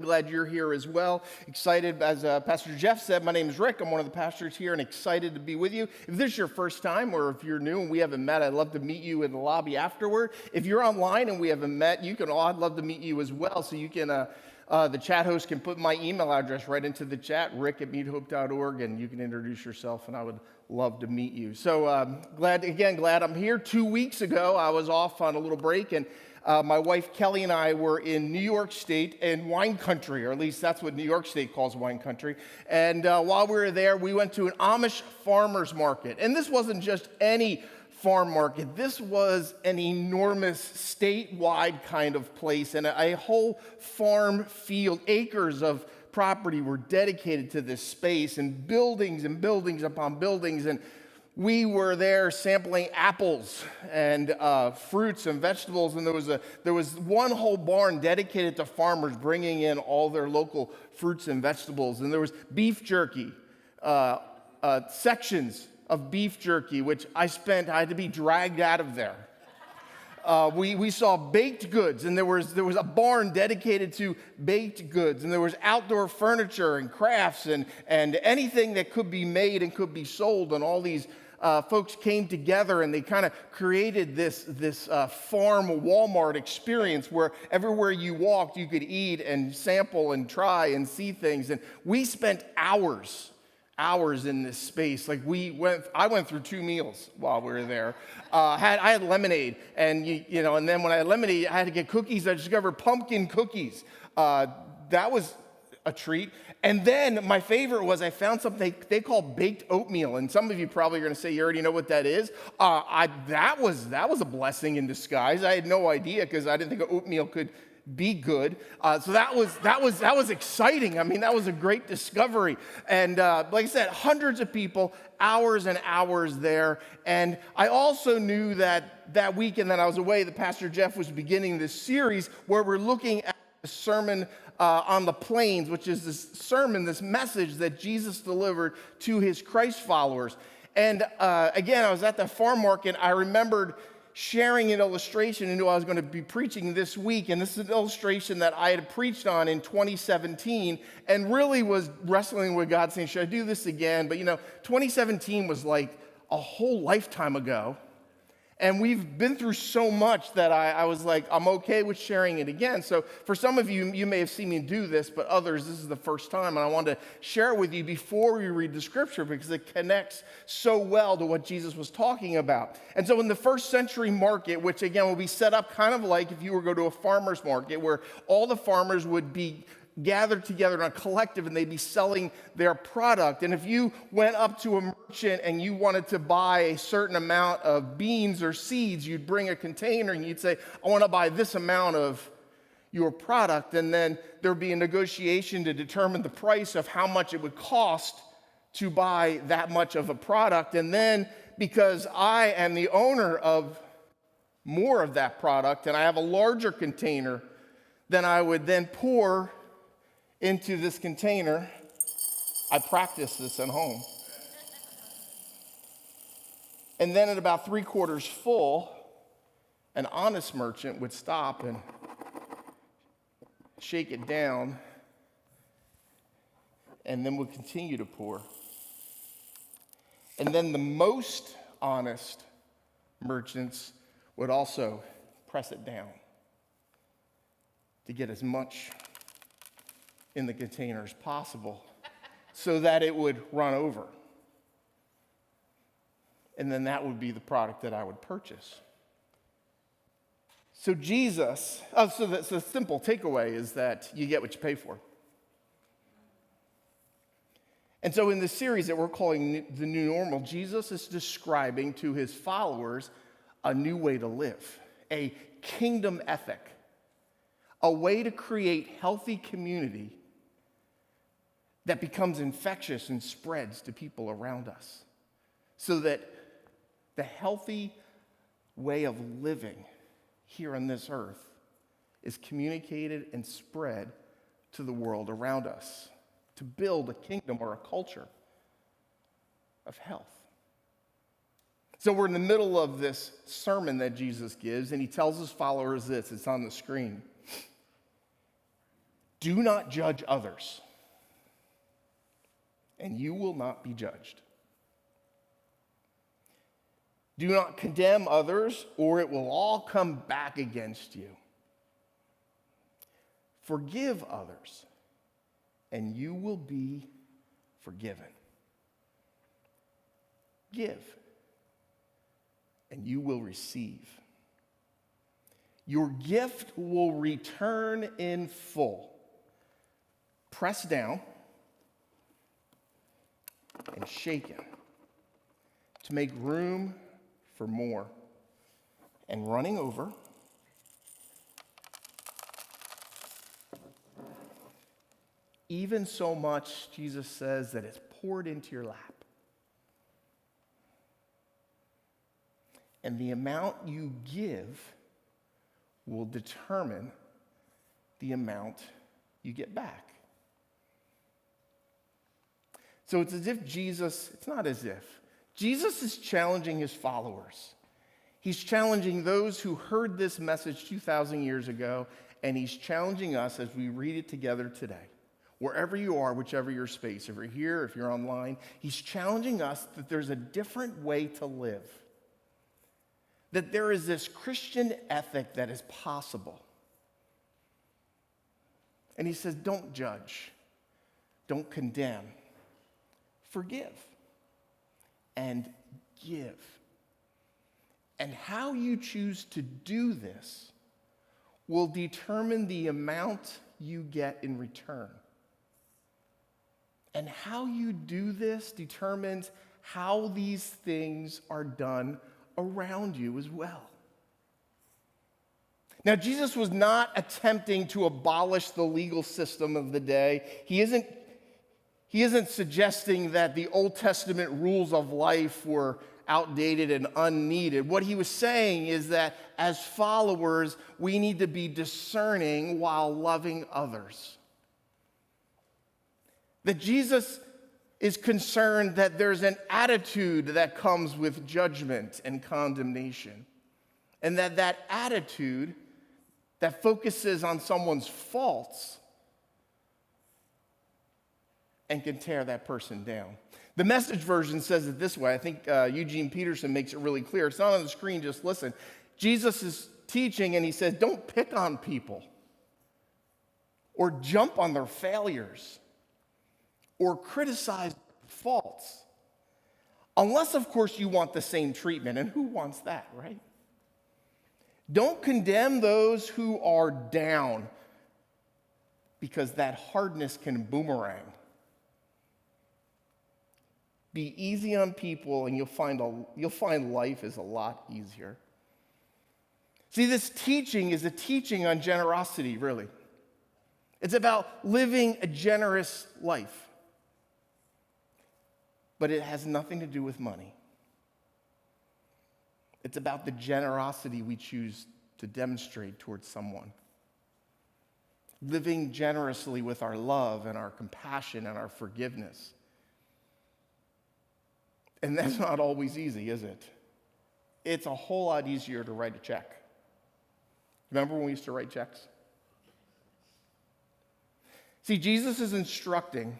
Glad you're here as well. Excited, as Pastor Jeff said, my name is Rick. I'm one of the pastors here and excited to be with you. If this is your first time or if you're new and we haven't met, I'd love to meet you in the lobby afterward. If you're online and we haven't met, I'd love to meet you as well. So you can, the chat host can put my email address right into the chat, rick@meethope.org, and you can introduce yourself and I would love to meet you. So glad I'm here. 2 weeks ago, I was off on a little break and my wife Kelly and I were in New York State in wine country, or at least that's what New York State calls wine country. And while we were there, we went to an Amish farmer's market. And this wasn't just any farm market. This was an enormous statewide kind of place. And a whole farm field, acres of property were dedicated to this space, and buildings upon buildings. And we were there sampling apples and fruits and vegetables, and there was one whole barn dedicated to farmers bringing in all their local fruits and vegetables, and there was beef jerky, sections of beef jerky, which I had to be dragged out of there. We saw baked goods, and there was a barn dedicated to baked goods, and there was outdoor furniture and crafts and anything that could be made and could be sold, and all these folks came together and they kind of created this farm Walmart experience where everywhere you walked you could eat and sample and try and see things. And we spent hours in this space. I went through 2 meals while we were there. I had lemonade, and and then when I had lemonade, I had to get cookies. I discovered pumpkin cookies. That was a treat. And then my favorite was I found something they call baked oatmeal. And some of you probably are going to say you already know what that is. That was a blessing in disguise. I had no idea because I didn't think oatmeal could be good. So that was exciting. I mean, that was a great discovery. And like I said, hundreds of people, hours and hours there. And I also knew that weekend that I was away, that Pastor Jeff was beginning this series where we're looking at the Sermon on the Plains, which is this message that Jesus delivered to his Christ followers. And again, I was at the farm market. I remembered sharing an illustration and knew I was going to be preaching this week. And this is an illustration that I had preached on in 2017 and really was wrestling with God, saying, should I do this again? But 2017 was like a whole lifetime ago. And we've been through so much that I was like, I'm okay with sharing it again. So for some of you, you may have seen me do this, but others, this is the first time. And I wanted to share it with you before we read the scripture because it connects so well to what Jesus was talking about. And so in the first century market, which again will be set up kind of like if you were to go to a farmer's market where all the farmers would be gathered together in a collective and they'd be selling their product. And if you went up to a merchant and you wanted to buy a certain amount of beans or seeds, you'd bring a container and you'd say, I want to buy this amount of your product. And then there'd be a negotiation to determine the price of how much it would cost to buy that much of a product. And then because I am the owner of more of that product and I have a larger container, then I would then pour into this container. I practice this at home. And then at about 3/4 full, an honest merchant would stop and shake it down and then would continue to pour. And then the most honest merchants would also press it down to get as much in the container as possible so that it would run over. And then that would be the product that I would purchase. So Jesus, so the simple takeaway is that you get what you pay for. And so in this series that we're calling The New Normal, Jesus is describing to his followers a new way to live, a kingdom ethic, a way to create healthy community that becomes infectious and spreads to people around us. So that the healthy way of living here on this earth is communicated and spread to the world around us to build a kingdom or a culture of health. So we're in the middle of this sermon that Jesus gives, and he tells his followers this. It's on the screen. Do not judge others, and you will not be judged. Do not condemn others, or it will all come back against you. Forgive others, and you will be forgiven. Give, and you will receive. Your gift will return in full, pressed down and shaken to make room for more, and running over, even so much, Jesus says, that it's poured into your lap. And the amount you give will determine the amount you get back. So it's as if it's not as if. Jesus is challenging his followers. He's challenging those who heard this message 2,000 years ago, and he's challenging us as we read it together today. Wherever you are, whichever your space, if you're here, if you're online, he's challenging us that there's a different way to live. That there is this Christian ethic that is possible. And he says, don't judge, don't condemn, forgive, and give. And how you choose to do this will determine the amount you get in return. And how you do this determines how these things are done around you as well. Now, Jesus was not attempting to abolish the legal system of the day. He isn't suggesting that the Old Testament rules of life were outdated and unneeded. What he was saying is that as followers, we need to be discerning while loving others. That Jesus is concerned that there's an attitude that comes with judgment and condemnation. And that attitude that focuses on someone's faults and can tear that person down. The Message version says it this way. I think Eugene Peterson makes it really clear. It's not on the screen, just listen. Jesus is teaching and he says, don't pick on people or jump on their failures or criticize faults. Unless, of course, you want the same treatment. And who wants that, right? Don't condemn those who are down, because that hardness can boomerang. Be easy on people, and you'll find life is a lot easier. See, this teaching is a teaching on generosity, really. It's about living a generous life. But it has nothing to do with money. It's about the generosity we choose to demonstrate towards someone. Living generously with our love and our compassion and our forgiveness. And that's not always easy, is it? It's a whole lot easier to write a check. Remember when we used to write checks? See, Jesus is instructing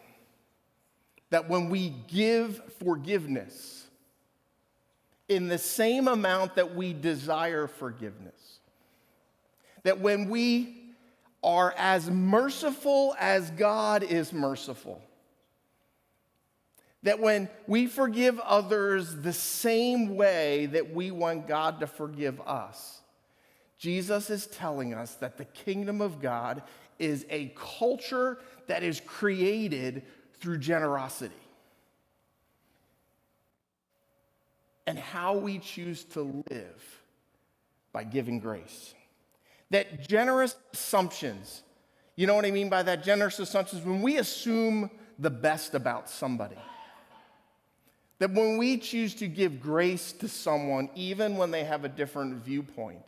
that when we give forgiveness in the same amount that we desire forgiveness, that when we are as merciful as God is merciful, that when we forgive others the same way that we want God to forgive us, Jesus is telling us that the kingdom of God is a culture that is created through generosity. And how we choose to live by giving grace. That generous assumptions, you know what I mean by that? Generous assumptions, when we assume the best about somebody. That when we choose to give grace to someone, even when they have a different viewpoint,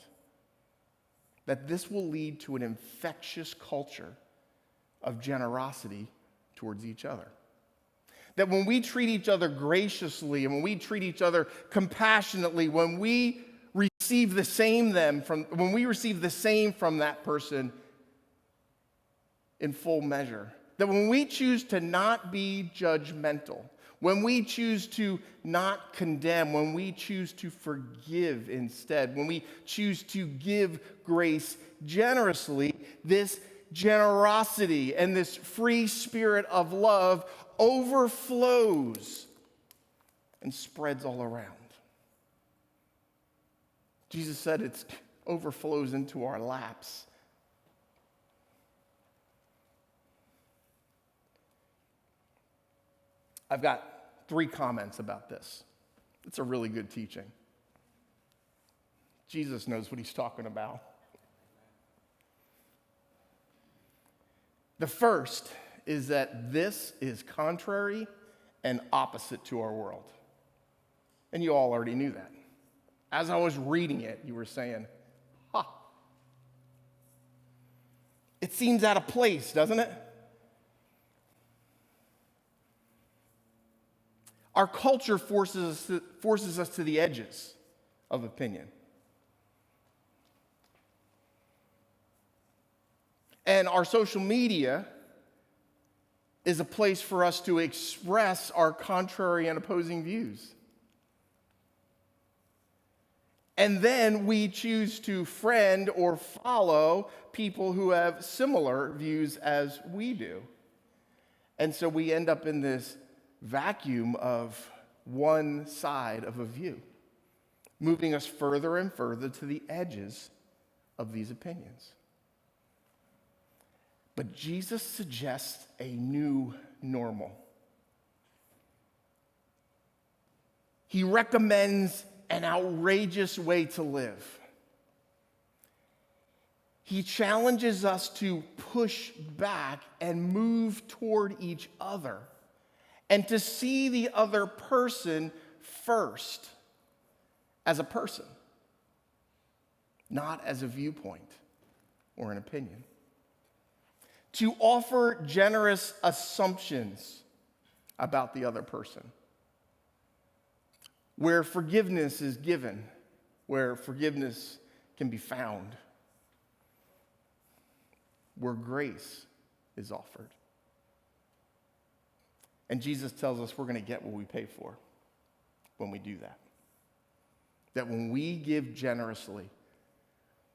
that this will lead to an infectious culture of generosity towards each other. That when we treat each other graciously and when we treat each other compassionately, when we receive the same from that person, in full measure. That when we choose to not be judgmental, when we choose to not condemn, when we choose to forgive instead, when we choose to give grace generously, this generosity and this free spirit of love overflows and spreads all around. Jesus said it overflows into our laps. I've got 3 comments about this. It's a really good teaching. Jesus knows what he's talking about. The first is that this is contrary and opposite to our world. And you all already knew that. As I was reading it, you were saying, it seems out of place, doesn't it? Our culture forces us to the edges of opinion. And our social media is a place for us to express our contrary and opposing views. And then we choose to friend or follow people who have similar views as we do. And so we end up in this vacuum of one side of a view, moving us further and further to the edges of these opinions. But Jesus suggests a new normal. He recommends an outrageous way to live. He challenges us to push back and move toward each other, and to see the other person first as a person, not as a viewpoint or an opinion. To offer generous assumptions about the other person, where forgiveness is given, where forgiveness can be found, where grace is offered. And Jesus tells us we're going to get what we pay for when we do that. That when we give generously,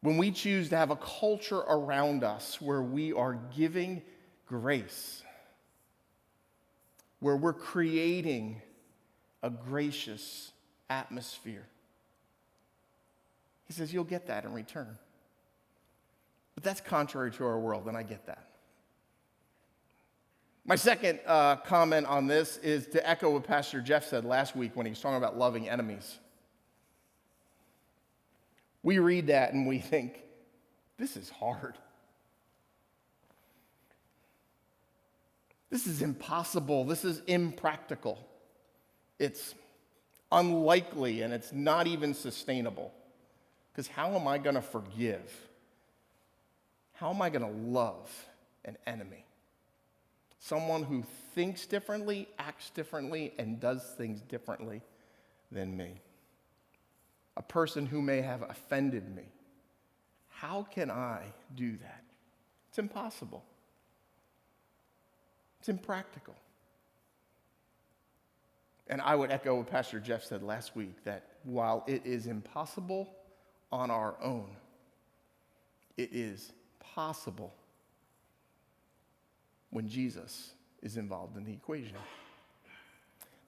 when we choose to have a culture around us where we are giving grace, where we're creating a gracious atmosphere, he says you'll get that in return. But that's contrary to our world, and I get that. My second comment on this is to echo what Pastor Jeff said last week when he was talking about loving enemies. We read that and we think, this is hard. This is impossible. This is impractical. It's unlikely and it's not even sustainable. Because how am I going to forgive? How am I going to love an enemy? Someone who thinks differently, acts differently, and does things differently than me. A person who may have offended me. How can I do that? It's impossible. It's impractical. And I would echo what Pastor Jeff said last week, that while it is impossible on our own, it is possible when Jesus is involved in the equation.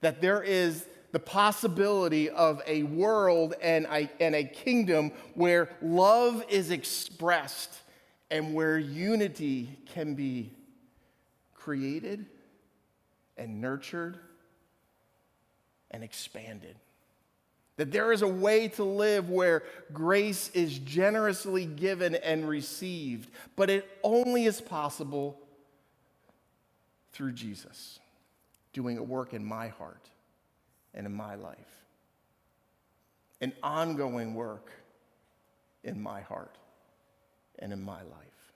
That there is the possibility of a world and a kingdom where love is expressed and where unity can be created and nurtured and expanded. That there is a way to live where grace is generously given and received, but it only is possible through Jesus doing a work in my heart and in my life. An ongoing work in my heart and in my life.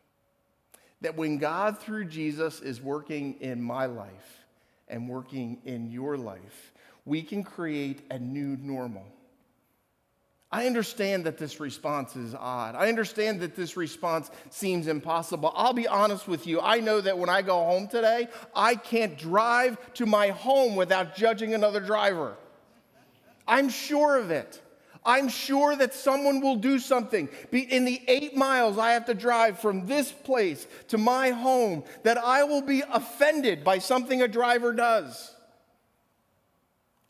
That when God through Jesus is working in my life and working in your life, we can create a new normal. I understand that this response is odd. I understand that this response seems impossible. I'll be honest with you. I know that when I go home today, I can't drive to my home without judging another driver. I'm sure of it. I'm sure that someone will do something in the 8 miles I have to drive from this place to my home, that I will be offended by something a driver does.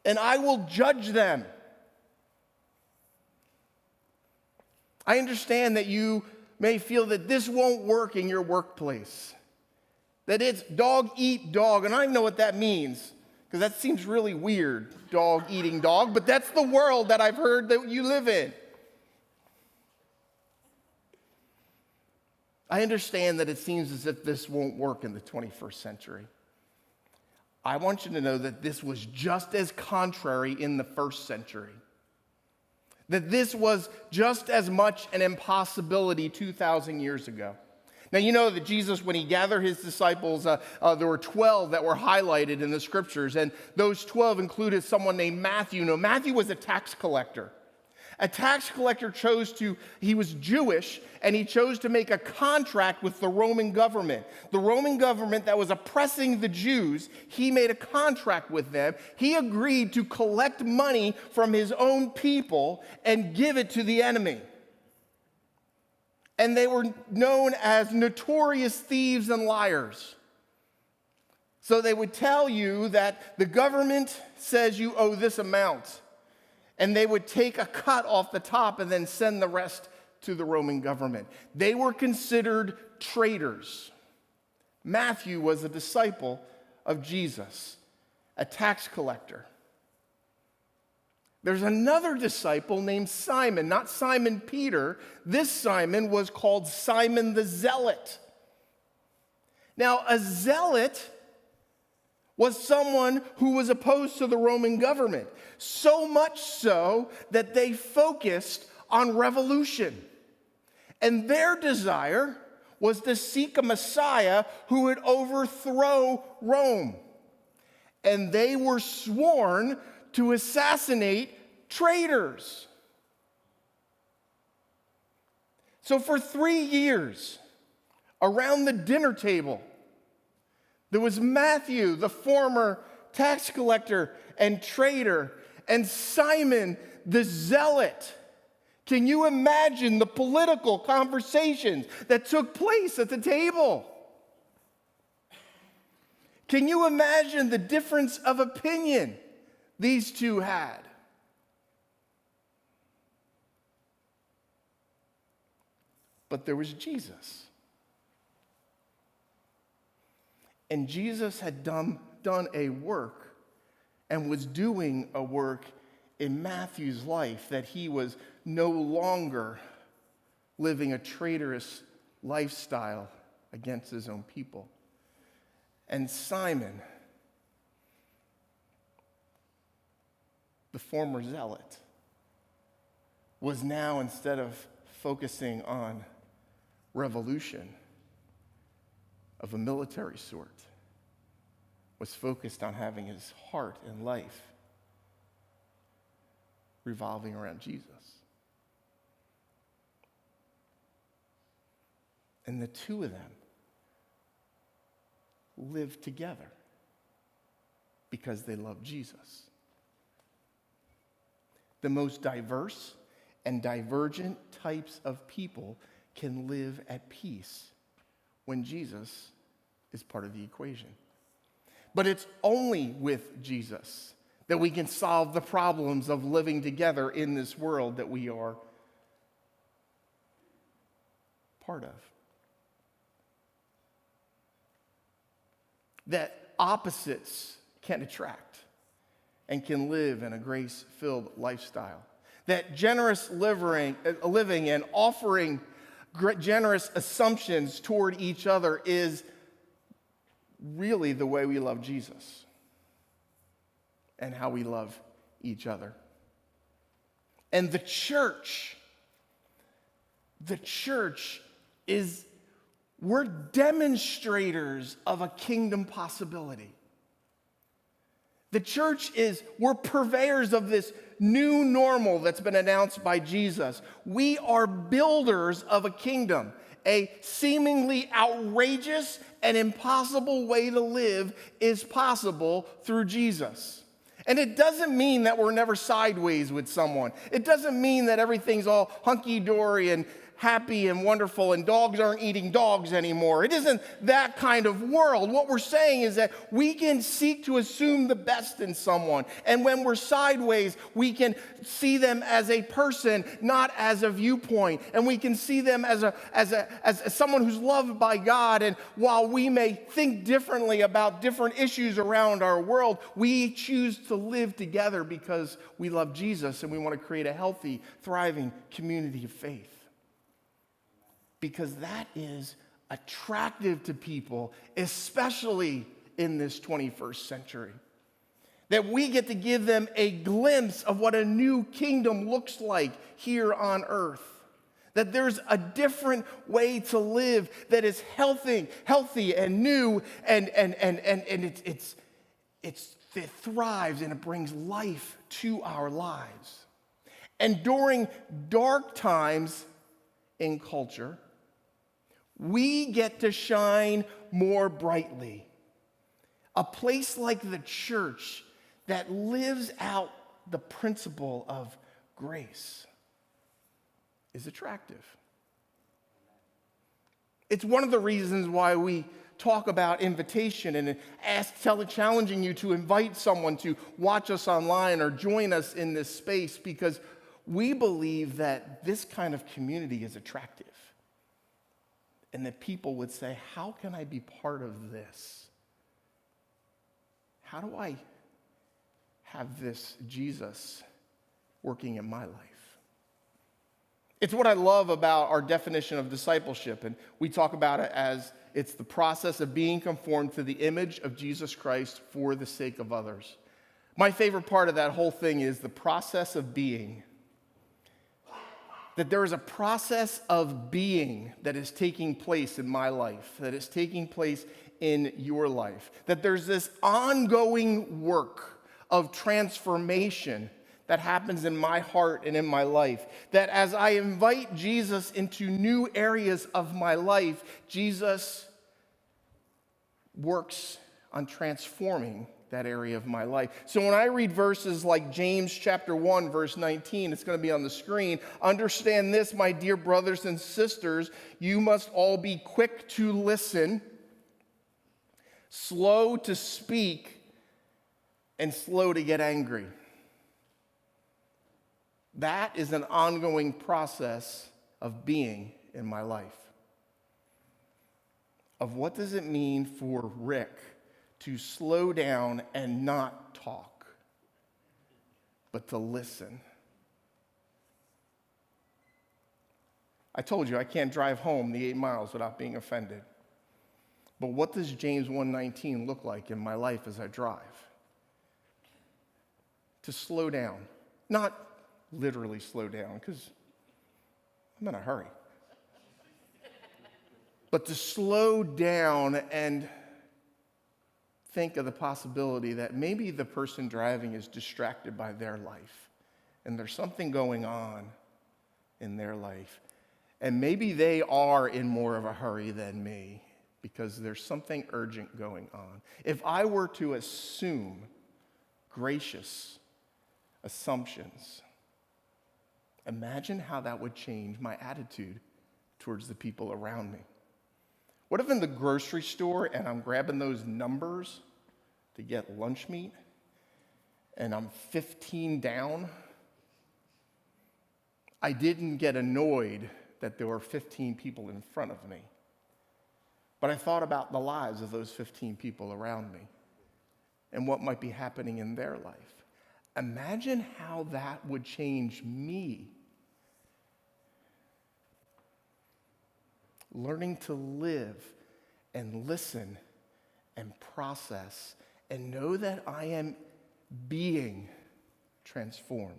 And I will judge them. I understand that you may feel that this won't work in your workplace, that it's dog eat dog, and I know what that means, because that seems really weird, dog eating dog, but that's the world that I've heard that you live in. I understand that it seems as if this won't work in the 21st century. I want you to know that this was just as contrary in the first century. That this was just as much an impossibility 2,000 years ago. Now, you know that Jesus, when he gathered his disciples, there were 12 that were highlighted in the scriptures, and those 12 included someone named Matthew. Now, Matthew was a tax collector. A tax collector he was Jewish, and he chose to make a contract with the Roman government. The Roman government that was oppressing the Jews, he made a contract with them. He agreed to collect money from his own people and give it to the enemy. And they were known as notorious thieves and liars. So they would tell you that the government says you owe this amount, and they would take a cut off the top and then send the rest to the Roman government. They were considered traitors. Matthew was a disciple of Jesus, a tax collector. There's another disciple named Simon, not Simon Peter. This Simon was called Simon the Zealot. Now, a zealot was someone who was opposed to the Roman government, so much so that they focused on revolution. And their desire was to seek a Messiah who would overthrow Rome. And they were sworn to assassinate traitors. So for 3 years, around the dinner table, there was Matthew, the former tax collector and traitor, and Simon the Zealot. Can you imagine the political conversations that took place at the table? Can you imagine the difference of opinion these two had? But there was Jesus. And Jesus had done a work and was doing a work in Matthew's life, that he was no longer living a traitorous lifestyle against his own people. And Simon, the former zealot, was now, instead of focusing on revolution of a military sort, was focused on having his heart and life revolving around Jesus. And the two of them lived together because they loved Jesus. The most diverse and divergent types of people can live at peace when Jesus is part of the equation. But it's only with Jesus that we can solve the problems of living together in this world that we are part of. That opposites can attract and can live in a grace-filled lifestyle. That generous living and offering generous assumptions toward each other is really the way we love Jesus and how we love each other. And the church is, we're demonstrators of a kingdom possibility. The church we're purveyors of this new normal that's been announced by Jesus. We are builders of a kingdom. A seemingly outrageous and impossible way to live is possible through Jesus. And it doesn't mean that we're never sideways with someone. It doesn't mean that everything's all hunky-dory and happy and wonderful and dogs aren't eating dogs anymore. It isn't that kind of world. What we're saying is that we can seek to assume the best in someone. And when we're sideways, we can see them as a person, not as a viewpoint. And we can see them as someone who's loved by God. And while we may think differently about different issues around our world, we choose to live together because we love Jesus and we want to create a healthy, thriving community of faith. Because that is attractive to people, especially in this 21st century. That we get to give them a glimpse of what a new kingdom looks like here on earth. That there's a different way to live that is healthy and new, and it thrives and it brings life to our lives. And during dark times in culture, we get to shine more brightly. A place like the church that lives out the principle of grace is attractive. It's one of the reasons why we talk about invitation and challenging you to invite someone to watch us online or join us in this space, because we believe that this kind of community is attractive. And that people would say, how can I be part of this? How do I have this Jesus working in my life? It's what I love about our definition of discipleship. And we talk about it as it's the process of being conformed to the image of Jesus Christ for the sake of others. My favorite part of that whole thing is the process of being. That there is a process of being that is taking place in my life, that is taking place in your life. That there's this ongoing work of transformation that happens in my heart and in my life. That as I invite Jesus into new areas of my life, Jesus works on transforming that area of my life. So when I read verses like James chapter 1, verse 19, it's going to be on the screen. Understand this, my dear brothers and sisters, you must all be quick to listen, slow to speak, and slow to get angry. That is an ongoing process of being in my life. Of what does it mean for Rick to slow down and not talk, but to listen. I told you I can't drive home the 8 miles without being offended. But what does James 1:19 look like in my life as I drive? To slow down. Not literally slow down, because I'm in a hurry. But to slow down and think of the possibility that maybe the person driving is distracted by their life, and there's something going on in their life. And maybe they are in more of a hurry than me because there's something urgent going on. If I were to assume gracious assumptions, imagine how that would change my attitude towards the people around me. What if in the grocery store and I'm grabbing those numbers to get lunch meat and I'm 15 down? I didn't get annoyed that there were 15 people in front of me, but I thought about the lives of those 15 people around me and what might be happening in their life. Imagine how that would change me. Learning to live and listen and process and know that I am being transformed.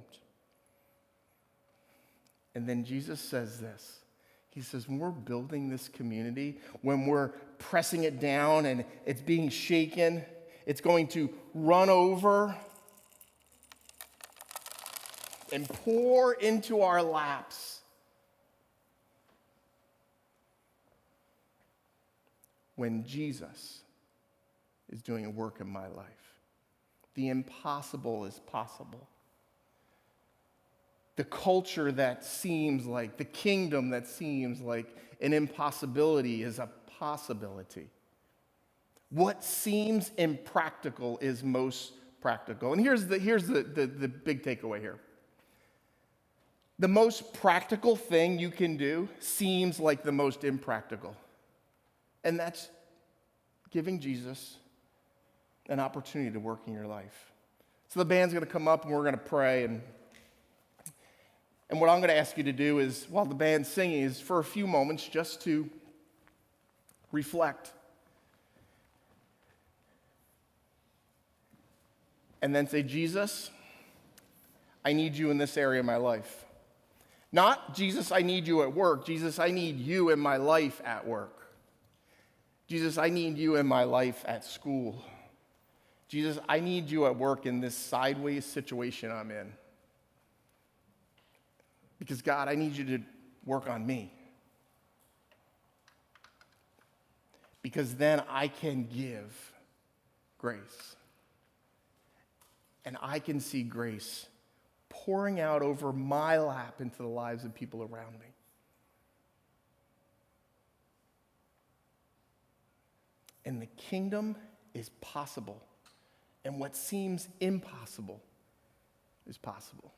And then Jesus says this. He says, when we're building this community, when we're pressing it down and it's being shaken, It's going to run over and pour into our laps when Jesus is doing a work in my life. The impossible is possible. The culture that seems like, the kingdom that seems like an impossibility is a possibility. What seems impractical is most practical. And here's the big takeaway here. The most practical thing you can do seems like the most impractical. And that's giving Jesus an opportunity to work in your life. So the band's going to come up and we're going to pray. And what I'm going to ask you to do is, while the band's singing, is for a few moments just to reflect. And then say, Jesus, I need you in this area of my life. Not, Jesus, I need you at work. Jesus, I need you in my life at work. Jesus, I need you in my life at school. Jesus, I need you at work in this sideways situation I'm in. Because, God, I need you to work on me. Because then I can give grace. And I can see grace pouring out over my lap into the lives of people around me. And the kingdom is possible. And what seems impossible is possible.